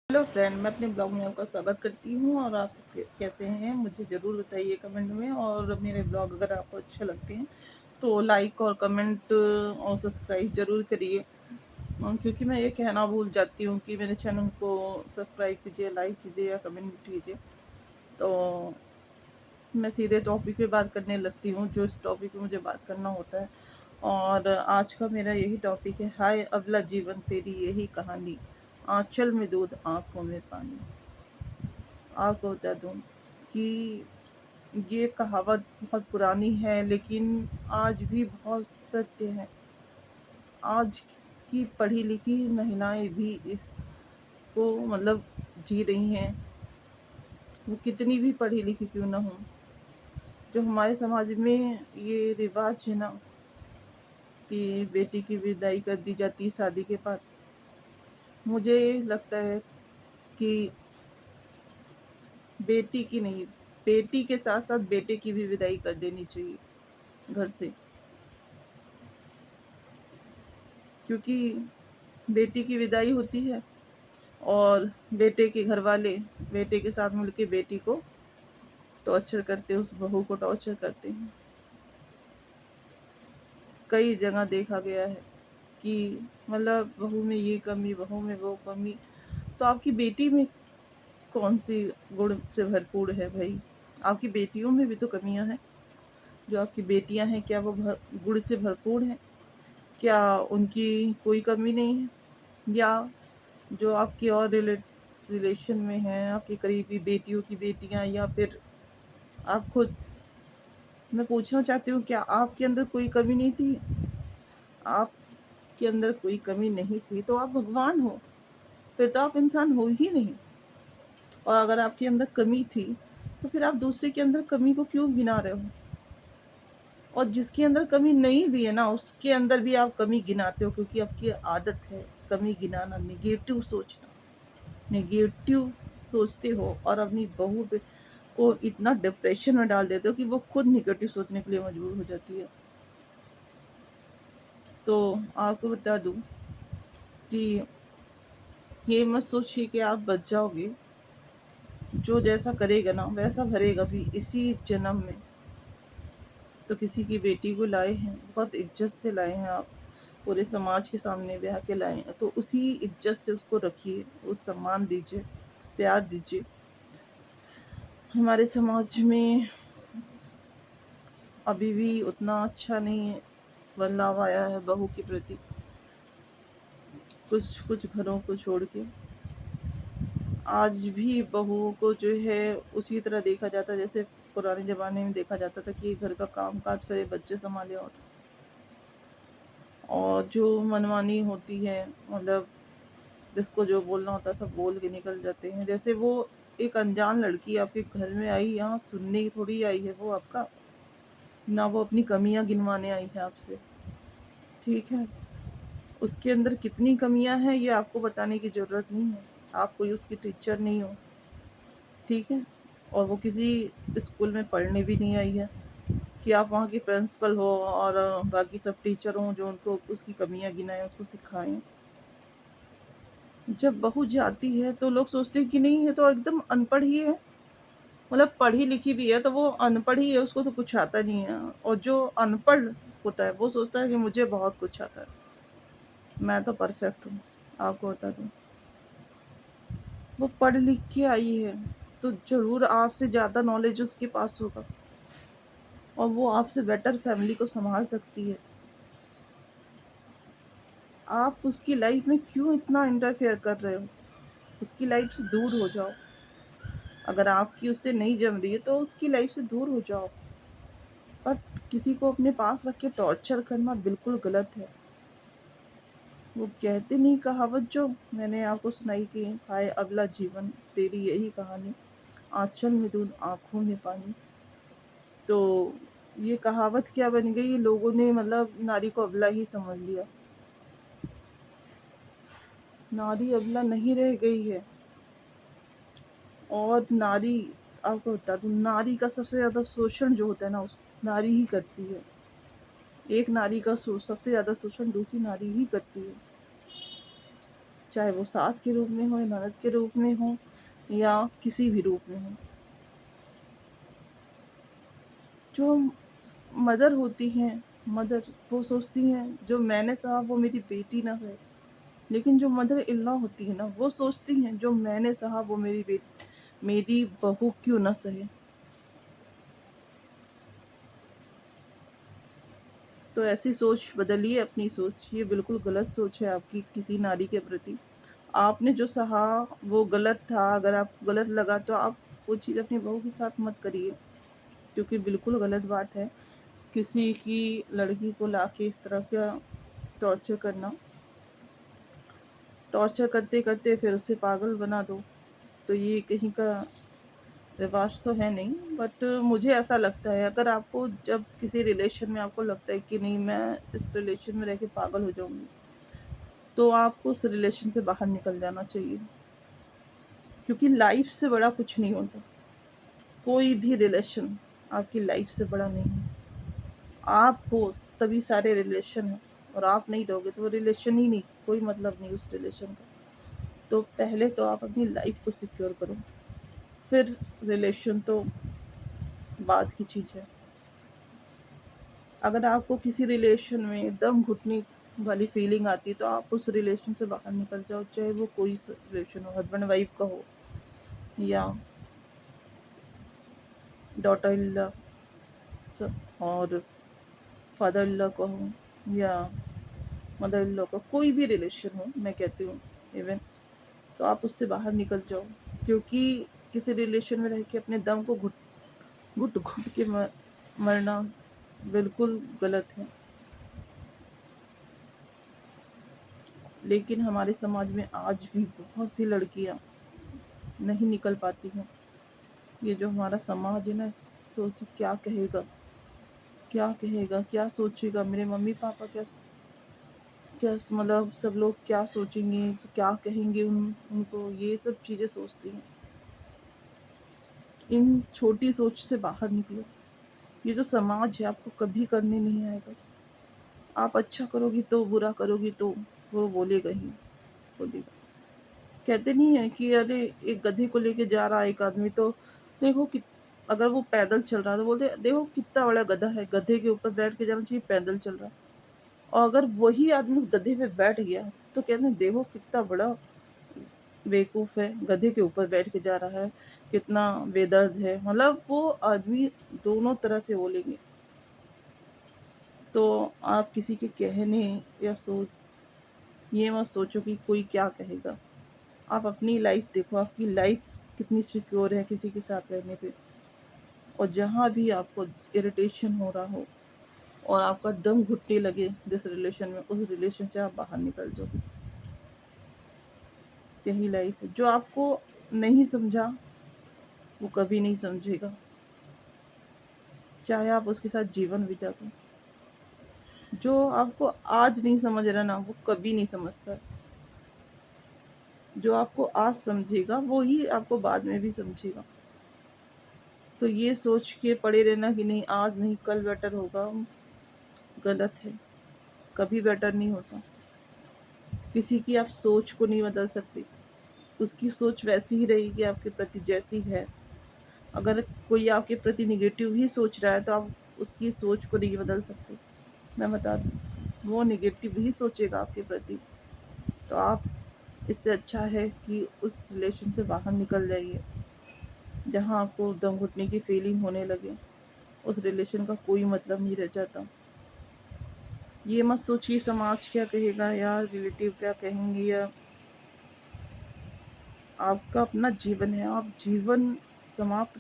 Hello friend, मैं अपने blog में आपका स्वागत करती हूँ। और आप सब कैसे हैं मुझे ज़रूर बताइए कमेंट में। और मेरे ब्लॉग अगर आपको अच्छे लगते हैं तो लाइक और कमेंट और सब्सक्राइब ज़रूर करिए। क्योंकि मैं ये कहना भूल जाती हूँ कि मेरे चैनल को सब्सक्राइब कीजिए, लाइक कीजिए या कमेंट कीजिए। तो मैं सीधे टॉपिक पे बात करने लगती हूँ, जो इस टॉपिक पे मुझे बात करना होता है। और आज का मेरा यही टॉपिक है, हाय अबला जीवन तेरी यही कहानी, आंचल में दूध आंखों में पानी। आपको बता दूं कि ये कहावत बहुत पुरानी है, लेकिन आज भी बहुत सत्य है। आज की पढ़ी लिखी महिलाएं भी इसको जी रही हैं, वो कितनी भी पढ़ी लिखी क्यों ना हो। जो हमारे समाज में ये रिवाज है ना कि बेटी की विदाई कर दी जाती है शादी के बाद, मुझे लगता है कि बेटी की नहीं, बेटी के साथ साथ बेटे की भी विदाई कर देनी चाहिए घर से। क्योंकि बेटी की विदाई होती है और बेटे के घर वाले बेटे के साथ मिलके बेटी को टॉर्चर करते हैं, उस बहू को टॉर्चर करते हैं। कई जगह देखा गया है कि बहू में ये कमी, बहू में वो कमी। तो आपकी बेटी में कौन सी गुण से भरपूर है भाई? आपकी बेटियों में भी तो कमियां हैं। जो आपकी बेटियां हैं, क्या वो गुण से भरपूर हैं? क्या उनकी कोई कमी नहीं है? या जो आपकी और रिलेशन में हैं, आपकी करीबी बेटियों की बेटियां, या फिर आप खुद, मैं पूछना चाहती हूँ, क्या आपके अंदर कोई कमी नहीं थी? आपके अंदर कोई कमी नहीं थी तो आप भगवान हो, फिर तो आप इंसान हो ही नहीं। और अगर आपके अंदर कमी थी तो फिर आप दूसरे के अंदर कमी को क्यों गिना रहे हो? और जिसके अंदर कमी नहीं भी है ना, उसके अंदर भी आप कमी गिनाते हो, क्योंकि आपकी आदत है कमी गिनाना, नेगेटिव सोचना। नेगेटिव सोचते हो और अपनी बहू पे को इतना डिप्रेशन में डाल देते हो कि वो खुद नेगेटिव सोचने के लिए मजबूर हो जाती है। तो आपको बता दूं कि ये मत सोचिए कि आप बच जाओगे। जो जैसा करेगा ना वैसा भरेगा भी इसी जन्म में। तो किसी की बेटी को लाए हैं, बहुत इज्जत से लाए हैं आप, पूरे समाज के सामने ब्याह के लाए हैं, तो उसी इज्जत से उसको रखिए, उस सम्मान दीजिए, प्यार दीजिए। हमारे समाज में अभी भी उतना अच्छा नहीं बदलाव आया है बहू के प्रति। कुछ कुछ घरों को छोड़ के आज भी बहुओं को जो है उसी तरह देखा जाता है जैसे पुराने ज़माने में देखा जाता था कि घर का काम काज करे, बच्चे संभाले। और जो मनमानी होती है, जिसको जो बोलना होता है सब बोल के निकल जाते हैं। जैसे वो एक अनजान लड़की आपके घर में आई, यहाँ सुनने की थोड़ी आई है वो आपका, ना वो अपनी कमियां गिनवाने आई है आपसे। ठीक है, उसके अंदर कितनी कमियां हैं ये आपको बताने की ज़रूरत नहीं है। आप कोई उसकी टीचर नहीं हो, ठीक है? और वो किसी स्कूल में पढ़ने भी नहीं आई है कि आप वहाँ की प्रिंसिपल हो और बाकी सब टीचर हों जो उनको उसकी कमियां गिनाएं, उसको सिखाएं। जब बहू जाती है तो लोग सोचते हैं कि नहीं, ये तो एकदम अनपढ़ ही है, पढ़ी लिखी भी है तो वो अनपढ़ ही है, उसको तो कुछ आता नहीं है। और जो अनपढ़ होता है वो सोचता है कि मुझे बहुत कुछ आता है, मैं तो परफेक्ट हूँ। आपको बता दूँ, वो पढ़ लिख के आई है तो ज़रूर आपसे ज़्यादा नॉलेज उसके पास होगा, और वो आपसे बेटर फैमिली को संभाल सकती है। आप उसकी लाइफ में क्यों इतना इंटरफेयर कर रहे हो? उसकी लाइफ से दूर हो जाओ। अगर आपकी उससे नहीं जम रही है तो उसकी लाइफ से दूर हो जाओ। पर किसी को अपने पास रख के टॉर्चर करना बिल्कुल गलत है। वो कहते नहीं कहावत जो मैंने आपको सुनाई कि हाय अगला जीवन तेरी यही कहानी, आंचल में दूध आंखों में पानी। तो ये कहावत क्या बन गई, लोगों ने नारी को अबला ही समझ लिया। नारी अबला नहीं रह गई है। और नारी, आपको बता दूं, नारी का सबसे ज़्यादा शोषण जो होता है ना, उस नारी ही करती है। एक नारी का सबसे ज़्यादा शोषण दूसरी नारी ही करती है। चाहे वो सास के रूप में हो, ननद के रूप में हो, या किसी भी रूप में हो। जो मदर होती हैं, मदर वो सोचती हैं जो मैंने चाहा वो मेरी बेटी ना सहे। लेकिन जो मदर इन लॉ होती है ना, वो सोचती हैं जो मैंने चाहा वो मेरी बहू क्यों ना सहे। तो ऐसी सोच बदलिए अपनी सोच, ये बिल्कुल गलत सोच है आपकी किसी नारी के प्रति। आपने जो सहा वो गलत था, अगर आपको गलत लगा तो आप वो चीज़ अपनी बहू के साथ मत करिए, क्योंकि बिल्कुल गलत बात है किसी की लड़की को लाके इस तरह का टॉर्चर करना। टॉर्चर करते करते फिर उसे पागल बना दो, तो ये कहीं का रिवाज तो है नहीं। बट मुझे ऐसा लगता है, अगर आपको जब किसी रिलेशन में आपको लगता है कि नहीं मैं इस रिलेशन में रह के पागल हो जाऊंगी, तो आपको उस रिलेशन से बाहर निकल जाना चाहिए, क्योंकि लाइफ से बड़ा कुछ नहीं होता। कोई भी रिलेशन आपकी लाइफ से बड़ा नहीं है। आप हो तभी सारे रिलेशन हैं, और आप नहीं रहोगे तो वो रिलेशन ही नहीं, कोई मतलब नहीं उस रिलेशन का। तो पहले तो आप अपनी लाइफ को सिक्योर करो, फिर रिलेशन तो बाद की चीज़ है। अगर आपको किसी रिलेशन में दम घुटने वाली फीलिंग आती है तो आप उस रिलेशन से बाहर निकल जाओ, चाहे वो कोई रिलेशन हो, हस्बैंड वाइफ का हो, या डॉटर इन लॉ और फादर इन लॉ का हो, या मदर इन लॉ का, कोई भी रिलेशन हो मैं कहती हूँ इवन, तो आप उससे बाहर निकल जाओ। क्योंकि किसी रिलेशन में रह के अपने दम को घुट घुट घुट के मरना बिल्कुल गलत है। लेकिन हमारे समाज में आज भी बहुत सी लड़कियां नहीं निकल पाती हैं। ये जो हमारा समाज है ना, सोच क्या कहेगा, क्या कहेगा, क्या सोचेगा, मेरे मम्मी पापा क्या क्या मतलब सब लोग क्या सोचेंगे, क्या कहेंगे उनको, ये सब चीज़ें सोचती हैं। इन छोटी सोच से बाहर निकलो। ये जो समाज है आपको कभी करने नहीं आएगा। आप अच्छा करोगी तो, बुरा करोगी तो वो बोलेगा ही बोलेगा। कहते नहीं है कि अरे एक गधे को लेके जा रहा है एक आदमी, तो देखो कि अगर वो पैदल चल रहा है तो बोलते देखो कितना बड़ा गधा है, गधे के ऊपर बैठ के जाना चाहिए, पैदल चल रहा है। और अगर वही आदमी उस गधे पे बैठ गया तो कहते हैं देखो कितना बड़ा बेवकूफ है, गधे के ऊपर बैठ के जा रहा है, कितना बेदर्द है। मतलब वो आदमी दोनों तरह से बोलेंगे। तो आप किसी के कहने या ये मत सोचो कि कोई क्या कहेगा। आप अपनी लाइफ देखो, आपकी लाइफ कितनी सिक्योर है किसी के साथ रहने पे। और जहाँ भी आपको इरिटेशन हो रहा हो और आपका दम घुटने लगे जिस रिलेशन में, उस रिलेशन से आप बाहर निकल जाओ। यही लाइफ है। जो आपको नहीं समझा वो कभी नहीं समझेगा, चाहे आप उसके साथ जीवन बिता दो। जो आपको आज नहीं समझ रहा ना, वो कभी नहीं समझता। जो आपको आज समझेगा वो ही आपको बाद में भी समझेगा। तो ये सोच के पड़े रहना कि नहीं आज नहीं कल बेटर होगा, गलत है। कभी बेटर नहीं होता। किसी की आप सोच को नहीं बदल सकते, उसकी सोच वैसी ही रहेगी आपके प्रति जैसी है। अगर कोई आपके प्रति निगेटिव ही सोच रहा है तो आप उसकी सोच को नहीं बदल सकते। मैं बता दूँ, वो निगेटिव ही सोचेगा आपके प्रति। तो आप, इससे अच्छा है कि उस रिलेशन से बाहर निकल जाइए। जहाँ आपको दम घुटने की फीलिंग होने लगे, उस रिलेशन का कोई मतलब नहीं रह जाता। ये मत सोचिए समाज क्या कहेगा या रिलेटिव क्या कहेंगे, या आपका अपना जीवन है, आप जीवन समाप्त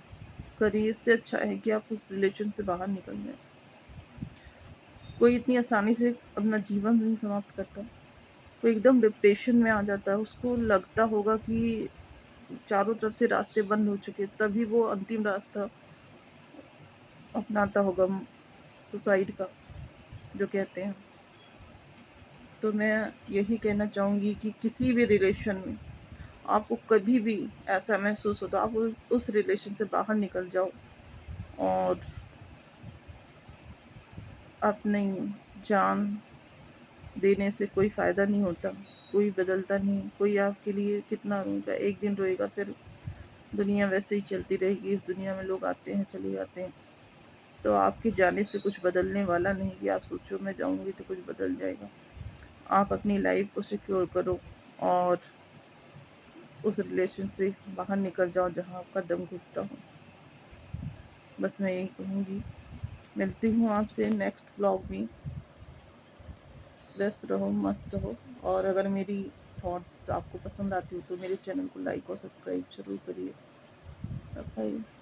करिए। इससे अच्छा है कि आप उस रिलेशन से बाहर निकल जाए। कोई इतनी आसानी से अपना जीवन नहीं समाप्त करता। कोई एकदम डिप्रेशन में आ जाता है, उसको लगता होगा कि चारों तरफ से रास्ते बंद हो चुके, तभी वो अंतिम रास्ता अपनाता होगा सुसाइड का, जो कहते हैं। तो मैं यही कहना चाहूँगी कि किसी भी रिलेशन में आपको कभी भी ऐसा महसूस होता, आप उस रिलेशन से बाहर निकल जाओ। और अपनी जान देने से कोई फ़ायदा नहीं होता। कोई बदलता नहीं। कोई आपके लिए कितना रोएगा, एक दिन रोएगा, फिर दुनिया वैसे ही चलती रहेगी। इस दुनिया में लोग आते हैं चले जाते हैं, तो आपके जाने से कुछ बदलने वाला नहीं कि आप सोचो मैं जाऊंगी तो कुछ बदल जाएगा। आप अपनी लाइफ को सिक्योर करो और उस रिलेशन से बाहर निकल जाओ जहाँ आपका दम घुटता हो। बस मैं यही कहूँगी। मिलती हूँ आपसे नेक्स्ट ब्लॉग में। व्यस्त रहो, मस्त रहो। और अगर मेरी थॉट्स आपको पसंद आती हो तो मेरे चैनल को लाइक और सब्सक्राइब जरूर करिए। बाय।